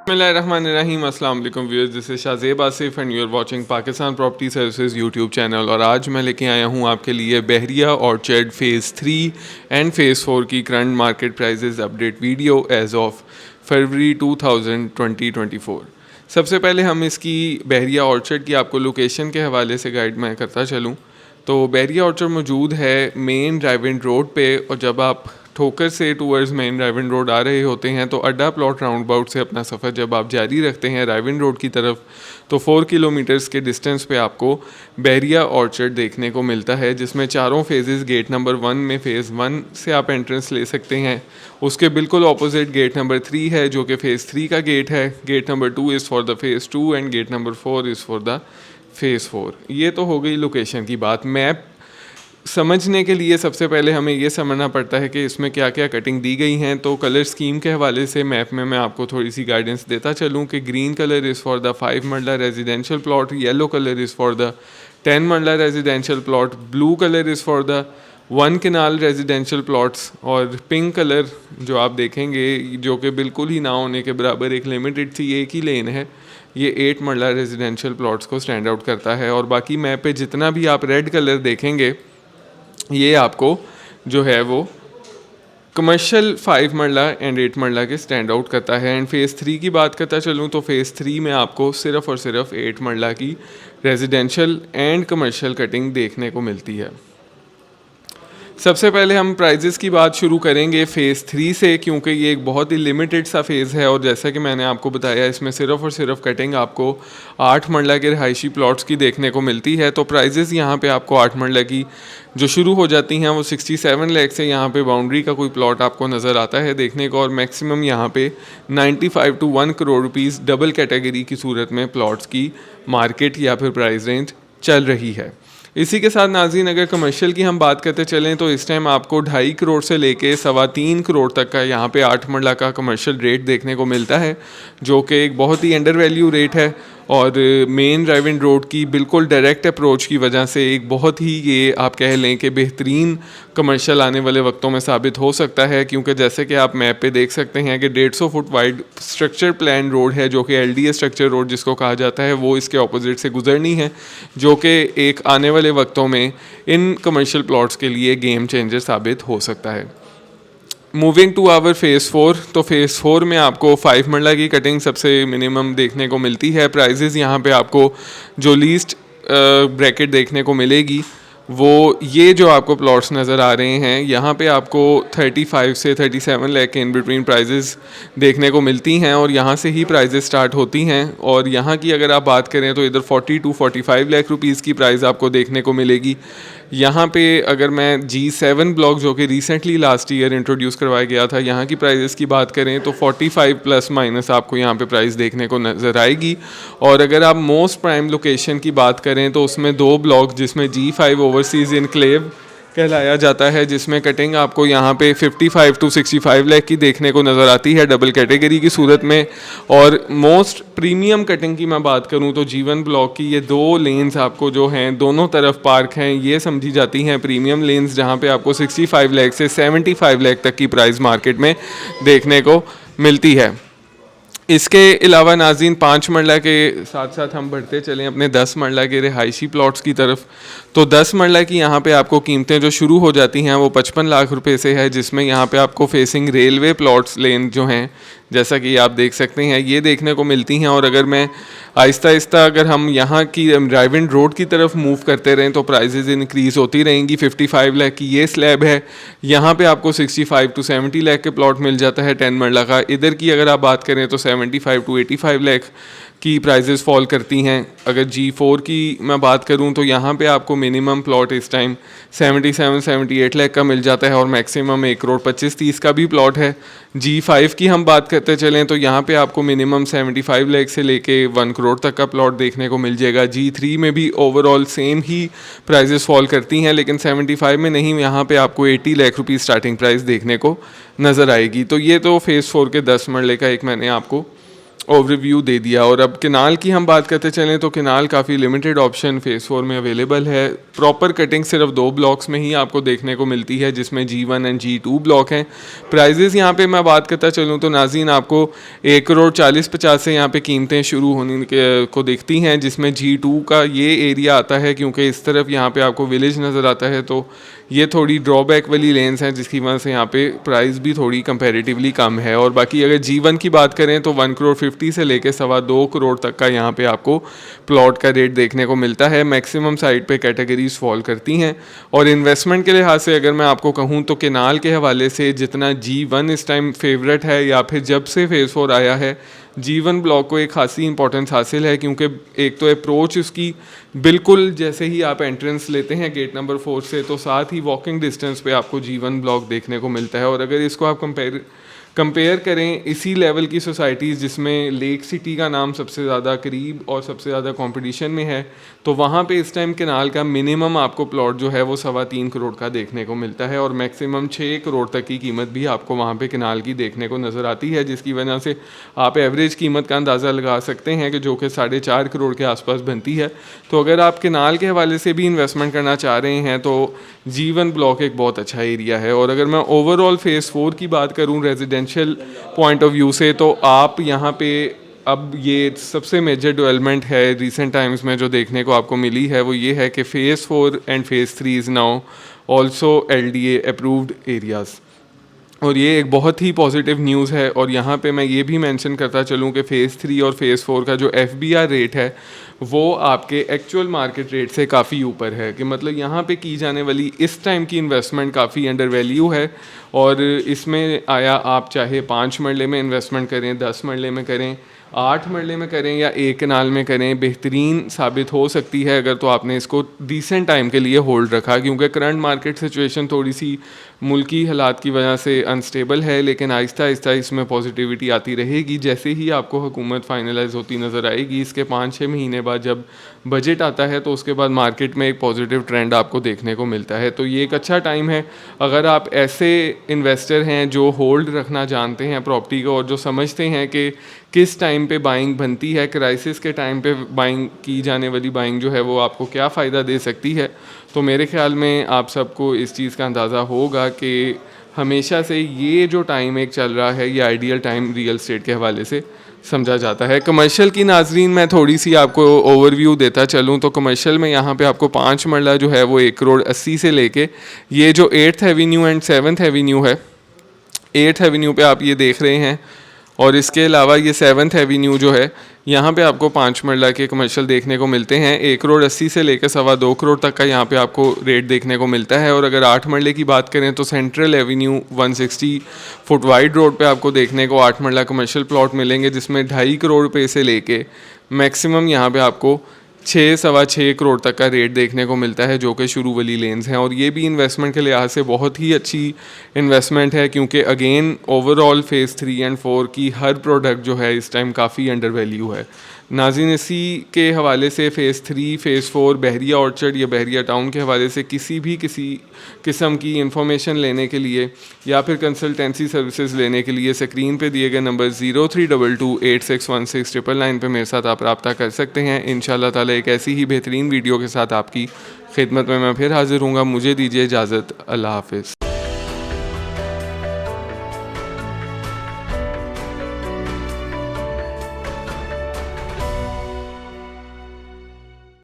बिस्मिल्लाहिर्रहमानिर्रहीम। अस्सलाम वालेकुम viewers, this is Shahzeb Asif and you are watching Pakistan property services YouTube channel. और आज मैं लेके आया हूँ आपके लिए Bahria orchard phase 3 and phase 4 की current market prices update video as of February 2024। सबसे पहले हम इसकी बहरिया ऑर्चर्ड की आपको लोकेशन के हवाले से गाइड मैं करता चलूँ तो बहरिया ऑर्चर्ड मौजूद है मेन ड्राइविंग रोड पे। और जब आप ठोकर से टूवर्ड्स मेन राइविन रोड आ रहे होते हैं तो अड्डा प्लॉट राउंड अबाउट से अपना सफ़र जब आप जारी रखते हैं राइविन रोड की तरफ तो 4 किलोमीटर्स के डिस्टेंस पे आपको बहरिया ऑर्चर्ड देखने को मिलता है, जिसमें चारों फेजेस गेट नंबर 1 में फ़ेज़ 1 से आप एंट्रेंस ले सकते हैं। उसके बिल्कुल ऑपोजिट गेट नंबर 3 है जो कि फ़ेज़ 3 का गेट है। Gate number 2 is for the phase 2 and gate number 4 is for the phase 4। ये तो हो गई लोकेशन की बात। मैप समझने के लिए सबसे पहले हमें ये समझना पड़ता है कि इसमें क्या क्या कटिंग दी गई हैं। तो कलर स्कीम के हवाले से मैप में मैं आपको थोड़ी सी गाइडेंस देता चलूँ कि green colour is for the 5 marla residential plot, yellow colour is for the 10 marla residential plot, blue colour is for the 1 kanal residential plots और पिंक कलर जो आप देखेंगे जो कि बिल्कुल ही ना होने के बराबर एक लिमिटेड सी एक ही लेन है, ये 8 मरला रेजिडेंशियल प्लॉट्स को स्टैंड आउट करता है। और बाकी मैप पे जितना भी आप रेड कलर देखेंगे ये आपको जो है वो कमर्शियल 5 मरला एंड 8 मरला के स्टैंड आउट करता है। एंड फ़ेज़ 3 की बात करता चलूँ तो फ़ेज़ 3 में आपको सिर्फ़ और सिर्फ 8 मरला की रेजिडेंशियल एंड कमर्शियल कटिंग देखने को मिलती है। सबसे पहले हम प्राइजेस की बात शुरू करेंगे फ़ेज़ 3 से, क्योंकि ये एक बहुत ही लिमिटेड सा फेज़ है और जैसा कि मैंने आपको बताया इसमें सिर्फ़ और सिर्फ कटिंग आपको 8 मरला के रिहायशी प्लॉट्स की देखने को मिलती है। तो प्राइजेस यहाँ पे आपको 8 मरला की जो शुरू हो जाती हैं वो 67 लाख से यहाँ पे बाउंड्री का कोई प्लॉट आपको नज़र आता है देखने को, और मैक्सिमम यहाँ पे 95 to 1 crore rupees double category की सूरत में प्लॉट्स की मार्केट या फिर प्राइस रेंज चल रही है। इसी के साथ नाज़रीन अगर कमर्शियल की हम बात करते चलें तो इस टाइम आपको 2.5 करोड़ से लेके 3.25 करोड़ तक का यहाँ पे 8 मरला का कमर्शियल रेट देखने को मिलता है, जो कि एक बहुत ही अंडर वैल्यू रेट है। और मेन ड्राइविंग रोड की बिल्कुल डायरेक्ट अप्रोच की वजह से एक बहुत ही ये आप कह लें कि बेहतरीन कमर्शियल आने वाले वक्तों में साबित हो सकता है, क्योंकि जैसे कि आप मैप पे देख सकते हैं कि 150 foot wide structure plan road है जो कि LDA स्ट्रक्चर रोड जिसको कहा जाता है, वो इसके ऑपोजिट से गुजरनी है, जो कि एक आने वाले वक्तों में इन कमर्शियल प्लॉट्स के लिए गेम चेंजर साबित हो सकता है। मूविंग टू आवर फ़ेज़ 4, तो फ़ेज़ 4 में आपको 5 मरला की कटिंग सबसे मिनिमम देखने को मिलती है। प्राइजेज़ यहाँ पे आपको जो लीस्ट ब्रैकेट देखने को मिलेगी वो ये जो आपको प्लॉट्स नज़र आ रहे हैं यहाँ पे आपको 35 से 37 लाख के इन बिटवीन प्राइजेज़ देखने को मिलती हैं और यहाँ से ही प्राइजेज़ स्टार्ट होती हैं। और यहाँ की अगर आप बात करें तो इधर 40 to 45 लाख रुपीज़ की प्राइस आपको देखने को मिलेगी। यहाँ पे अगर मैं G7 ब्लॉक जो कि रिसेंटली लास्ट ईयर इंट्रोड्यूस करवाया गया था, यहाँ की प्राइजेस की बात करें तो 45 प्लस माइनस आपको यहाँ पे प्राइस देखने को नज़र आएगी। और अगर आप मोस्ट प्राइम लोकेशन की बात करें तो उसमें 2 ब्लॉक जिसमें G5 ओवरसीज़ इनक्लेव कहलाया जाता है, जिसमें कटिंग आपको यहाँ पे 55 to 65 लाख की देखने को नज़र आती है डबल कैटेगरी की सूरत में। और मोस्ट प्रीमियम कटिंग की मैं बात करूँ तो G1 ब्लॉक की ये 2 लेन्स आपको जो हैं दोनों तरफ पार्क हैं, ये समझी जाती हैं प्रीमियम लेन्स, जहाँ पे आपको 65 लाख से 75 लाख तक की प्राइस मार्केट में देखने को मिलती है। इसके अलावा नाज़रीन 5 मरला के साथ साथ हम बढ़ते चलें अपने 10 मरला के रिहायशी प्लॉट्स की तरफ। तो 10 मरला की यहाँ पे आपको कीमतें जो शुरू हो जाती हैं वो 55 लाख रुपए से है, जिसमें यहाँ पे आपको फेसिंग रेलवे प्लॉट्स लेन जो हैं जैसा कि आप देख सकते हैं ये देखने को मिलती हैं। और अगर मैं आहिस्ता आहिस्ता अगर हम यहाँ की ड्राइविंग रोड की तरफ मूव करते रहें तो प्राइजेज़ इंक्रीज़ होती रहेंगी। 55 लाख की ये स्लैब है, यहाँ पे आपको 65 to 70 लाख के प्लॉट मिल जाता है 10 मरला का। इधर की अगर आप बात करें तो 75 to 85 लाख की प्राइजेस फॉल करती हैं। अगर G4 की मैं बात करूं तो यहाँ पे आपको मिनिमम प्लॉट इस टाइम 77-78 लाख का मिल जाता है और मैक्सिमम 1 करोड़ 25-30 का भी प्लॉट है। G5 की हम बात करते चलें तो यहाँ पे आपको मिनिमम 75 लाख से लेके 1 करोड़ तक का प्लॉट देखने को मिल जाएगा। G3 में भी ओवरऑल सेम ही प्राइजेस फॉल करती हैं, लेकिन 75 में नहीं, यहाँ पे आपको 80 लाख रुपीज़ स्टार्टिंग प्राइस देखने को नज़र आएगी। तो ये तो फ़ेज़ 4 के 10 मरले का एक मैंने आपको ओवरव्यू दे दिया। और अब केनाल की हम बात करते चलें तो केनाल काफ़ी लिमिटेड ऑप्शन फेज़ 4 में अवेलेबल है। प्रॉपर कटिंग सिर्फ 2 ब्लॉक्स में ही आपको देखने को मिलती है, जिसमें G1 एंड G2 ब्लॉक हैं। प्राइजेस यहाँ पे मैं बात करता चलूँ तो नाज़रीन आपको 1,40,50 से यहाँ पे कीमतें शुरू होने को दिखती हैं, जिसमें G2 का ये एरिया आता है क्योंकि इस तरफ यहाँ पे आपको विलेज नज़र आता है, तो ये थोड़ी ड्रॉबैक वाली लेन्स हैं जिसकी वजह से यहाँ पे प्राइस भी थोड़ी कंपैरेटिवली कम है। और बाकी अगर G1 की बात करें तो 1,50 से लेके 2.25 करोड़ तक का यहाँ पे आपको प्लॉट का रेट देखने को मिलता है। मैक्सिमम साइड पे कैटेगरीज फॉल करती हैं। और इन्वेस्टमेंट के लिहाज से अगर मैं आपको कहूँ तो केनाल के हवाले से जितना G1 इस टाइम फेवरेट है या फिर जब से फेज़ 4 आया है, G1 ब्लॉक को एक खासी इंपॉर्टेंस हासिल है, क्योंकि एक तो अप्रोच उसकी बिल्कुल जैसे ही आप एंट्रेंस लेते हैं गेट नंबर 4 से, तो साथ ही वॉकिंग डिस्टेंस पे आपको G1 ब्लॉक देखने को मिलता है। और अगर इसको आप कंपेयर करें इसी लेवल की सोसाइटीज़ जिसमें लेक सिटी का नाम सबसे ज़्यादा करीब और सबसे ज़्यादा कंपटीशन में है, तो वहाँ पे इस टाइम केनाल का मिनिमम आपको प्लॉट जो है वो 3.25 करोड़ का देखने को मिलता है, और मैक्सिमम 6 करोड़ तक की कीमत भी आपको वहाँ पे केनाल की देखने को नज़र आती है, जिसकी वजह से आप एवरेज कीमत का अंदाज़ा लगा सकते हैं कि जो कि 4.5 करोड़ के आसपास बनती है। तो अगर आप केनाल के हवाले से भी इन्वेस्टमेंट करना चाह रहे हैं तो G1 ब्लॉक एक बहुत अच्छा एरिया है। और अगर मैं ओवरऑल फेज़ 4 की बात करूँ रेजिडेंशियल पॉइंट ऑफ व्यू से, तो आप यहाँ पे अब ये सबसे मेजर डेवलपमेंट है रिसेंट टाइम्स में जो देखने को आपको मिली है, वो ये है कि phase 4 and phase 3 is now also LDA approved areas, और ये एक बहुत ही पॉजिटिव न्यूज़ है। और यहाँ पे मैं ये भी मेंशन करता चलूँ कि फ़ेज़ 3 और फ़ेज़ 4 का जो FBR रेट है वो आपके एक्चुअल मार्केट रेट से काफ़ी ऊपर है, कि मतलब यहाँ पे की जाने वाली इस टाइम की इन्वेस्टमेंट काफ़ी अंडर वैल्यू है। और इसमें आया आप चाहे 5 मरले में इन्वेस्टमेंट करें, 10 मरले में करें, 8 मरले में करें या एक कनाल में करें, बेहतरीन साबित हो सकती है अगर तो आपने इसको डिसेंट टाइम के लिए होल्ड रखा, क्योंकि करंट मार्केट सिचुएशन थोड़ी सी मुल्की हालात की वजह से अनस्टेबल है, लेकिन आहिस्ता आहिस्ता इसमें पॉजिटिविटी आती रहेगी। जैसे ही आपको हुकूमत फाइनलाइज होती नज़र आएगी, इसके 5-6 महीने बाद जब बजट आता है, तो उसके बाद मार्केट में एक पॉजिटिव ट्रेंड आपको देखने को मिलता है। तो ये एक अच्छा टाइम है अगर आप ऐसे इन्वेस्टर हैं जो होल्ड रखना जानते हैं प्रॉपर्टी को, और जो समझते हैं कि किस टाइम पे बाइंग बनती है, क्राइसिस के टाइम पे बाइंग की जाने वाली बाइंग जो है वो आपको क्या फ़ायदा दे सकती है। तो मेरे ख्याल में आप सबको इस चीज़ का अंदाज़ा होगा कि हमेशा से ये जो टाइम एक चल रहा है, ये आइडियल टाइम रियल एस्टेट के हवाले से समझा जाता है। कमर्शियल की नाजरीन मैं थोड़ी सी आपको ओवरव्यू देता चलूँ तो कमर्शियल में यहाँ पे आपको 5 मरला जो है वो 1,80 से लेके ये जो 8th Avenue and 7th Avenue है, 8th एवेन्यू पे आप ये देख रहे हैं, और इसके अलावा ये 7th एवेन्यू जो है यहाँ पे आपको 5 मरला के कमर्शियल देखने को मिलते हैं। 1,80 से लेकर 2.25 करोड़ तक का यहाँ पे आपको रेट देखने को मिलता है। और अगर 8 मरले की बात करें तो central Avenue 160 foot wide road पे आपको देखने को 8 मरला कमर्शियल प्लॉट मिलेंगे, जिसमें 2.5 करोड़ रुपये से लेके मैक्सिमम यहाँ पे आपको 6-6.25 करोड़ तक का रेट देखने को मिलता है, जो कि शुरू वाली लेन्स हैं। और ये भी इन्वेस्टमेंट के लिहाज से बहुत ही अच्छी इन्वेस्टमेंट है, क्योंकि अगेन ओवरऑल फ़ेज़ 3 एंड 4 की हर प्रोडक्ट जो है इस टाइम काफ़ी अंडर वैल्यू है। नाज़रीन, इसी के हवाले से फ़ेज़ 3, फ़ेज़ 4 बहरिया ऑर्चर्ड या बहरिया टाउन के हवाले से किसी किस्म की इंफॉर्मेशन लेने के लिए या फिर कंसल्टेंसी सर्विसेज लेने के लिए स्क्रीन पे दिए गए नंबर 0322861699 पे मेरे साथ आप रब्ता कर सकते हैं। इंशाल्लाह ताला एक ऐसी ही बेहतरीन वीडियो के साथ आपकी खिदमत में मैं फिर हाजिर हूँगा। मुझे दीजिए इजाज़त। अल्लाह हाफ़िज़।